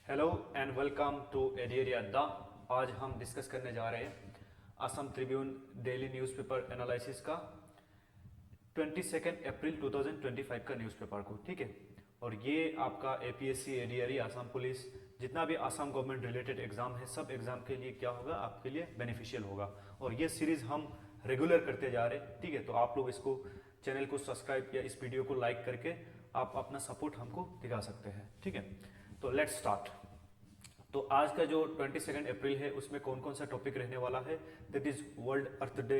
Hello and welcome to एडियरिया अड्डा। आज हम डिस्कस करने जा रहे हैं Assam Tribune daily newspaper analysis का 22 अप्रैल 2025 का न्यूज़पेपर को, ठीक है। और ये आपका एपीएससी, एडीआरई, आसाम पुलिस, जितना भी आसाम गवर्नमेंट रिलेटेड एग्जाम है, सब एग्जाम के लिए क्या होगा, आपके लिए बेनिफिशियल होगा। और ये सीरीज हम रेगुलर करते जा रहे हैं, ठीक है। तो आप लोग इसको चैनल को सब्सक्राइब या इस वीडियो को लाइक करके आप अपना सपोर्ट हमको दिखा सकते हैं, ठीक है। तो लेट्स स्टार्ट। तो आज का जो 22 अप्रैल है उसमें कौन कौन सा टॉपिक रहने वाला है, that is world earth day,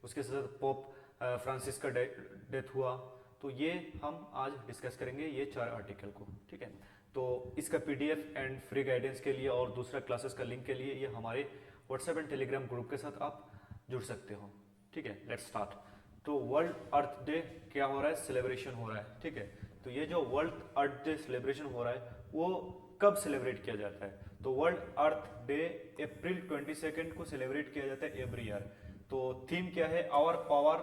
उसके साथ पोप फ्रांसिस का डेथ हुआ, तो ये हम आज डिस्कस करेंगे ये 4 आर्टिकल को, ठीक है। तो इसका पीडीएफ एंड फ्री गाइडेंस के लिए और दूसरा क्लासेस का लिंक के लिए ये हमारे व्हाट्सएप एंड टेलीग्राम ग्रुप के साथ आप जुड़ सकते हो, ठीक है। Let's start. तो वर्ल्ड अर्थ डे क्या हो रहा है, सेलिब्रेशन हो रहा है, ठीक है। तो ये जो वर्ल्ड अर्थ डे सेलिब्रेशन हो रहा है वो कब सेलिब्रेट किया जाता है, तो वर्ल्ड अर्थ डे अप्रैल 22 को सेलिब्रेट किया जाता है एवरी ईयर। तो थीम क्या है, आवर पावर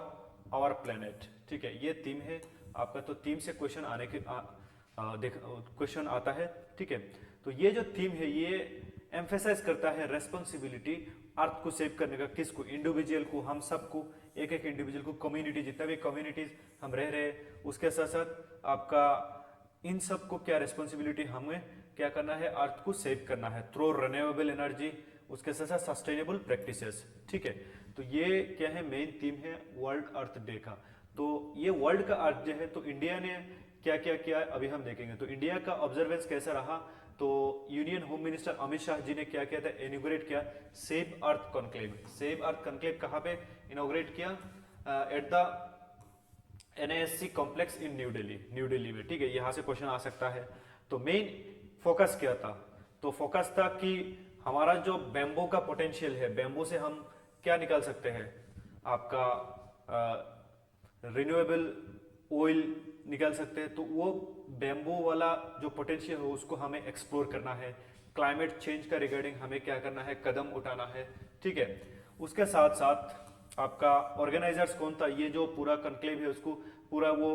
आवर प्लेनेट, ठीक है, ये थीम है आपका। तो थीम से क्वेश्चन आने के क्वेश्चन आता है, ठीक है। तो ये जो थीम है ये एम्फेसाइज करता है रेस्पॉन्सिबिलिटी अर्थ को सेव करने का, किसको, इंडिविजुअल को, हम सबको, एक एक इंडिविजुअल को, कम्युनिटी, जितना भी कम्युनिटीज हम रह रहे हैं उसके साथ साथ आपका इन सब को क्या रिस्पॉन्सिबिलिटी, हमें क्या करना है, अर्थ को सेव करना है थ्रू रिन्यूएबल एनर्जी, उसके साथ साथ सस्टेनेबल प्रैक्टिसेस, ठीक है। तो ये क्या है, मेन थीम है वर्ल्ड अर्थ डे का। तो ये वर्ल्ड का अर्थ डे है, तो इंडिया ने क्या क्या किया अभी हम देखेंगे। तो इंडिया का ऑब्जर्वेंस कैसा रहा, तो union home minister Amit Shah ji ने क्या किया था, इनॉग्रेट किया save earth conclave. Save earth conclave कहाँ पे इनॉग्रेट किया, at the NASC complex in New Delhi में, ठीक है। यहाँ से क्वेश्चन आ सकता है। तो मेन फोकस क्या था, तो फोकस था कि हमारा जो बैम्बो का पोटेंशियल है, बैम्बो से हम क्या निकाल सकते हैं, आपका रिन्यूएबल ऑयल निकाल सकते हैं। तो वो बैम्बो वाला जो पोटेंशियल है उसको हमें एक्सप्लोर करना है। क्लाइमेट चेंज का रिगार्डिंग हमें क्या करना है, कदम उठाना है, ठीक है। उसके साथ साथ आपका ऑर्गेनाइजर्स कौन था, ये जो पूरा कॉन्क्लेव है उसको पूरा वो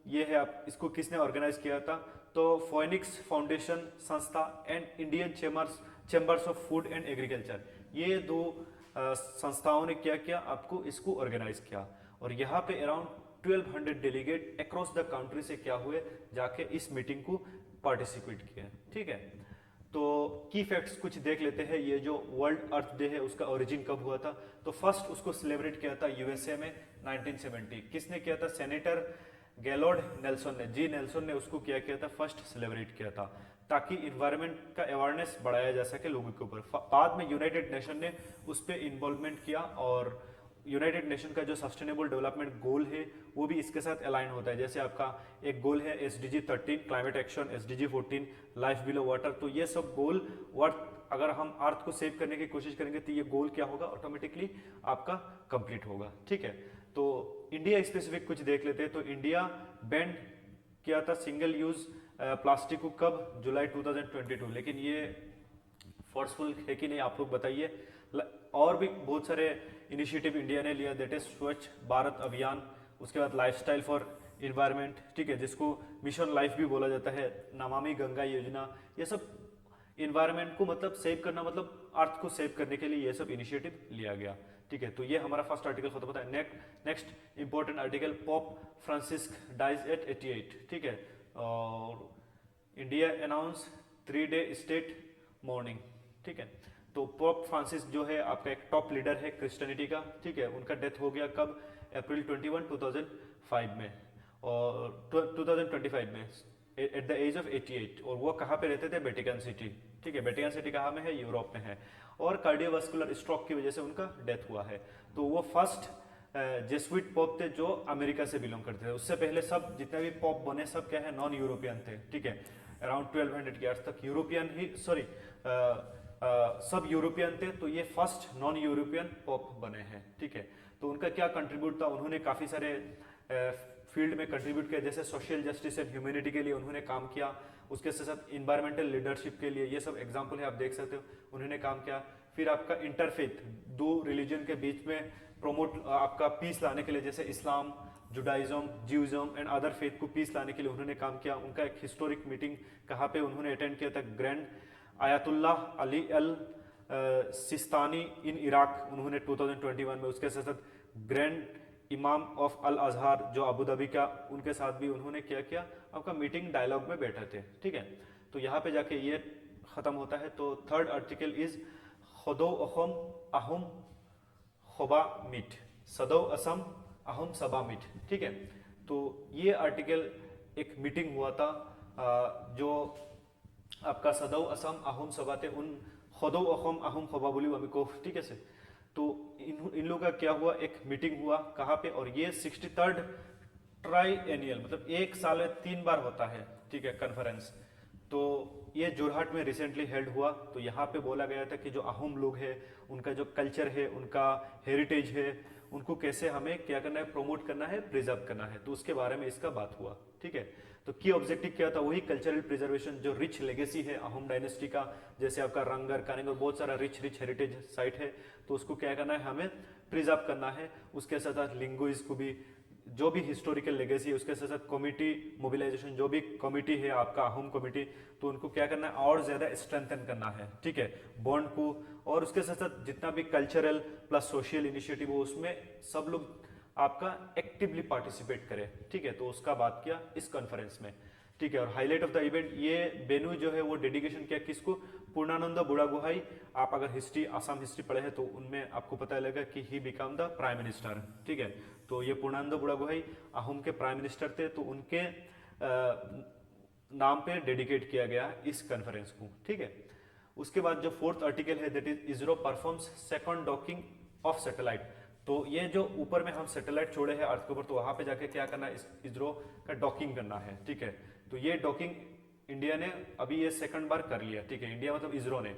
ये है, आप इसको किसने ऑर्गेनाइज किया था, तो फोनिक्स फाउंडेशन संस्था and Indian chambers of food and agriculture, ये दो संस्थाओं ने क्या किया, आपको इसको ऑर्गेनाइज किया। और यहाँ पे around 1200 delegate across the country से क्या हुए, जाके इस मीटिंग को पार्टिसिपेट किया, ठीक है। तो की फैक्ट्स कुछ देख लेते हैं। ये जो वर्ल्ड अर्थ डे है उसका ओरिजिन कब हुआ था, तो फर्स्ट उसको सेलिब्रेट किया था यूएसए में 1970। किसने किया था, सेनेटर गैलोर्ड नेल्सन ने, जी नेल्सन ने उसको क्या किया था, फर्स्ट सेलिब्रेट किया था, ताकि इन्वायरमेंट का अवेयरनेस बढ़ाया जा सके लोगों के ऊपर। बाद में यूनाइटेड नेशन ने उस पर इन्वॉल्वमेंट किया और यूनाइटेड नेशन का जो सस्टेनेबल डेवलपमेंट गोल है वो भी इसके साथ अलाइन होता है। जैसे आपका एक गोल है SDG 13 climate action, SDG 14 life below water, तो ये सब गोल वर्थ, अगर हम अर्थ को सेव करने की कोशिश करेंगे तो ये गोल क्या होगा, ऑटोमेटिकली आपका कंप्लीट होगा, ठीक है। तो इंडिया स्पेसिफिक कुछ देख लेते हैं। तो इंडिया बैंड किया था सिंगल यूज प्लास्टिक को कब, जुलाई 2022, लेकिन ये फोर्सफुल है कि नहीं आप लोग बताइए। और भी बहुत सारे इनिशिएटिव इंडिया ने लिया, दैट इज स्वच्छ भारत अभियान, उसके बाद लाइफस्टाइल फॉर इन्वायरमेंट, ठीक है, जिसको मिशन लाइफ भी बोला जाता है, नमामि गंगा योजना, ये सब इन्वायरमेंट को मतलब सेव करना, मतलब अर्थ को सेव करने के लिए ये सब इनिशिएटिव लिया गया, ठीक है। तो ये हमारा फर्स्ट आर्टिकल खत्म होता है। Next important article, Pope Francis dies at 88, ठीक है। और India announce 3-day state morning, ठीक है। तो पोप फ्रांसिस जो है आपका एक टॉप लीडर है क्रिश्चियनिटी का, ठीक है। उनका डेथ हो गया कब, अप्रैल 21, 2005 में, और 2025 में एट द एज ऑफ 88। और वो कहाँ पे रहते थे, वेटिकन सिटी, ठीक है। वेटिकन सिटी कहाँ में है, यूरोप में है। और कार्डियोवास्कुलर स्ट्रोक की वजह से उनका डेथ हुआ है। तो वो फर्स्ट जेसुइट पोप थे जो अमेरिका से बिलोंग करते थे। उससे पहले सब जितने भी पोप बने सब क्या है, नॉन यूरोपियन थे, ठीक है। अराउंड 1200 ईयर्स तक यूरोपियन ही, सॉरी सब यूरोपियन थे। तो ये फर्स्ट नॉन यूरोपियन पोप बने हैं, ठीक है। तो उनका क्या कंट्रीब्यूट था, उन्होंने काफी सारे फील्ड में कंट्रीब्यूट किया, जैसे सोशल जस्टिस एंड ह्यूमैनिटी के लिए उन्होंने काम किया, उसके साथ इन्वायरमेंटल लीडरशिप के लिए, ये सब एग्जाम्पल है, आप देख सकते हो, उन्होंने काम किया। फिर आपका इंटरफेथ, दो रिलीजन के बीच में प्रोमोट, आपका पीस लाने के लिए, जैसे इस्लाम, जुडाइज्म, ज्यूइज्म एंड अदर फेथ को पीस लाने के लिए उन्होंने काम किया। उनका एक हिस्टोरिक मीटिंग कहाँ पे उन्होंने अटेंड किया था, grand Ayatollah Ali al Sistani in Iraq, उन्होंने 2021 में, उसके साथ ग्रैंड इमाम ऑफ अल अजहर जो अबू धाबी का, उनके साथ भी उन्होंने क्या किया, आपका मीटिंग डायलॉग में बैठे थे, ठीक है। तो यहाँ पे जाके ये खत्म होता है। तो थर्ड आर्टिकल इज खदो अहम अहम खबा मीट, सदो असम अहम सबा मीट, ठीक है। तो ये आर्टिकल एक मीटिंग हुआ था जो आपका सदो असम अहम सभा थे, उन खदो अहम अहम खबा बोली अभी को, ठीक है से। तो इन लोगों का क्या हुआ, एक मीटिंग हुआ कहाँ पे, और ये 63rd ट्राई एनियल, मतलब एक साल में 3 बार होता है, ठीक है, कॉन्फ्रेंस। तो ये जोरहाट में रिसेंटली हेल्ड हुआ। तो यहाँ पे बोला गया था कि जो अहोम लोग हैं, उनका जो कल्चर है, उनका हेरिटेज है, उनको कैसे हमें क्या करना है, प्रमोट करना है, प्रिजर्व करना है। तो उसके बारे में इसका बात हुआ, ठीक है। तो की ऑब्जेक्टिव क्या था, वही कल्चरल प्रिजर्वेशन, जो रिच लेगेसी है अहोम डायनेस्टी का, जैसे आपका रंगर कानेगर, बहुत सारा रिच हेरिटेज साइट है, तो उसको क्या करना है, हमें प्रिजर्व करना है। उसके साथ लिंग्वेज को भी, जो भी हिस्टोरिकल लेगेसी है, उसके साथ साथ कमिटी मोबिलाइजेशन, जो भी कमिटी है आपका अहोम कमिटी, तो उनको क्या करना है, और ज्यादा स्ट्रेंथन करना है, ठीक है, बॉन्ड को। और उसके साथ साथ जितना भी कल्चरल प्लस सोशल इनिशिएटिव हो, उसमें सब लोग आपका एक्टिवली पार्टिसिपेट करें, ठीक है। तो उसका बात किया इस कॉन्फ्रेंस में, ठीक है। और हाईलाइट ऑफ द इवेंट, ये बेनू जो है वो डेडिकेशन किया किसको, पूर्णानंद बुढ़ागुहाई। आप अगर हिस्ट्री, आसाम हिस्ट्री पढ़े हैं तो उनमें आपको पता लगेगा कि he become the prime minister, ठीक है। तो ये पूर्णानंद बुढ़ागुहाई अहोम के प्राइम मिनिस्टर थे, तो उनके नाम पे डेडिकेट किया गया इस कॉन्फ्रेंस को, ठीक है। उसके बाद जो फोर्थ आर्टिकल है, that is ISRO performs second docking of satellite. तो ये जो ऊपर में हम सैटेलाइट छोड़े हैं अर्थ के ऊपर, तो वहां पे जाके क्या करना है, इसरो का डॉकिंग करना है, ठीक है। तो ये डॉकिंग इंडिया ने अभी ये सेकंड बार कर लिया, ठीक है, इंडिया मतलब इसरो ने।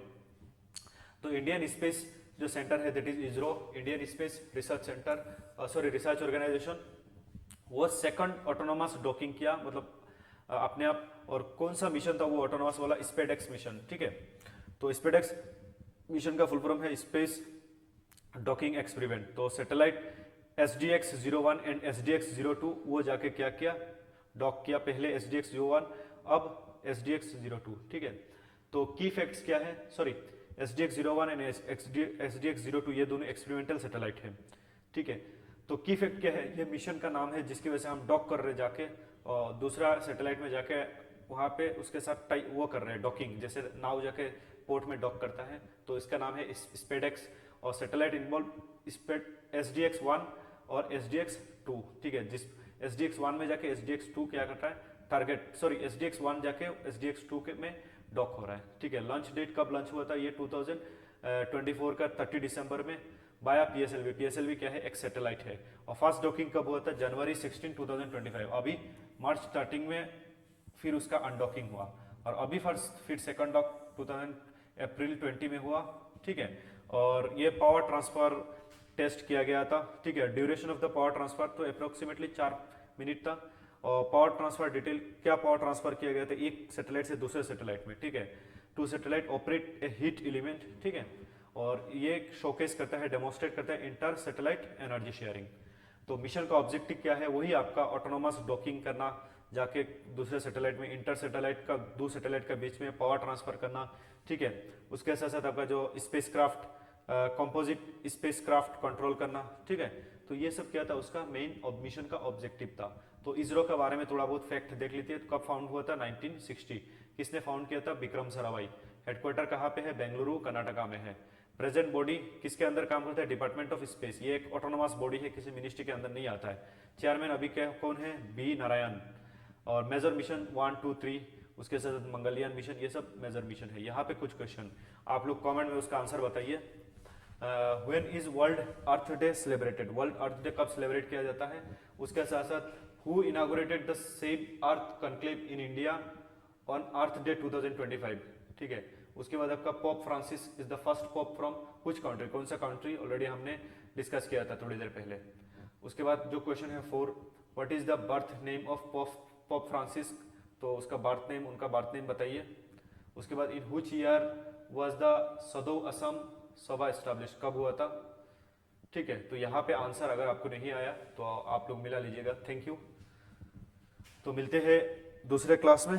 तो इंडियन स्पेस जो सेंटर है, that is ISRO, Indian space research centre, sorry research organisation, वो सेकंड ऑटोनोमस डॉकिंग किया, मतलब अपने आप। और कौन सा मिशन था वो ऑटोनोमस वाला, स्पेडेक्स मिशन, ठीक है। तो स्पेडेक्स मिशन का फुल फॉर्म है स्पेस डॉकिंग एक्सपेरिमेंट। तो सैटेलाइट SDX-01 एंड SDX-02 वो जाके क्या किया, डॉक किया, पहले SDX-01, अब SDX-02, ठीक है। तो की फैक्ट्स क्या है, सॉरी, SDX-01 एंड SDX-02 ये दोनों एक्सपेरिमेंटल सैटेलाइट है, ठीक है। तो की फैक्ट क्या है, ये मिशन का नाम है जिसकी वजह से हम डॉक कर रहे जाके, और दूसरा सैटेलाइट में जाके वहां पे उसके साथ वो कर रहे हैं डॉकिंग, जैसे नाव जाके पोर्ट में डॉक करता है, तो इसका नाम है स्पेडेक्स। और सैटेलाइट इन्वॉल्व SDX-1 और SDX-2, ठीक है। जिस SDX-1 में जाके SDX-2 क्या करता है, टारगेट, सॉरी SDX-1 जाके SDX-2 के में डॉक हो रहा है, ठीक है। लॉन्च डेट कब लॉन्च हुआ था, ये 2024 का 30 दिसंबर में, बाया PSLV। PSLV क्या है, एक सैटेलाइट है। और फर्स्ट डॉकिंग कब हुआ था, जनवरी 16, 2025। अभी मार्च स्टार्टिंग में फिर उसका अनडॉकिंग हुआ, और अभी फिर सेकंड डॉक 2000 अप्रैल 20 में हुआ, ठीक है। और ये पावर ट्रांसफर टेस्ट किया गया था, ठीक है। Duration of the power transfer तो अप्रोक्सीमेटली 4 मिनट था। और पावर ट्रांसफर डिटेल, क्या पावर ट्रांसफर किया गया था, एक सैटेलाइट से दूसरे सैटेलाइट में, ठीक है। 2 सैटेलाइट ऑपरेट ए हीट एलिमेंट, ठीक है। और ये शोकेस करता है, डेमोन्स्ट्रेट करता है इंटर सैटेलाइट एनर्जी शेयरिंग। तो मिशन का ऑब्जेक्टिव क्या है, वही आपका ऑटोनोमस डॉकिंग करना, जाके दूसरे सैटेलाइट में, इंटर सैटेलाइट का, दो सैटेलाइट के बीच में पावर ट्रांसफर करना, ठीक है। उसके साथ साथ आपका जो स्पेसक्राफ्ट, कंपोजिट स्पेसक्राफ्ट कंट्रोल करना, ठीक है। तो ये सब क्या था, उसका मेन मिशन का ऑब्जेक्टिव था। तो इसरो के बारे में थोड़ा बहुत फैक्ट देख लीजिए। तो कब फाउंड हुआ था, 1960। किसने फाउंड किया था, विक्रम साराभाई। हेडक्वार्टर कहाँ पे है, बेंगलुरु कर्नाटका में है। प्रेजेंट बॉडी किसके अंदर काम करता है, डिपार्टमेंट ऑफ स्पेस। ये एक ऑटोनोमस बॉडी है, किसी मिनिस्ट्री के अंदर नहीं आता है। चेयरमैन अभी क्या कौन है, बी नारायण। और मेजर मिशन 1, 2, 3, उसके साथ मंगलयान मिशन, ये सब मेजर मिशन है। यहाँ पे कुछ क्वेश्चन आप लोग कमेंट में उसका आंसर बताइए। When is world earth day celebrated, world earth day कब सेलिब्रेट किया जाता है। उसके साथ साथ who inaugurated the same earth conclave in India on earth day 2025, ठीक है। उसके बाद आपका pope Francis is the first pope from कुछ कंट्री, कौन सा कंट्री, ऑलरेडी हमने डिस्कस किया था थोड़ी देर पहले। उसके बाद जो क्वेश्चन है 4, what is the birth name of pope Francis, तो उसका बर्थ नेम, उनका बर्थ नेम बताइए। उसके बाद in which year was the सदो असम सभा एस्टैब्लिश, कब हुआ था, ठीक है। तो यहाँ पे आंसर अगर आपको नहीं आया तो आप लोग मिला लीजिएगा। Thank you. तो मिलते हैं दूसरे क्लास में।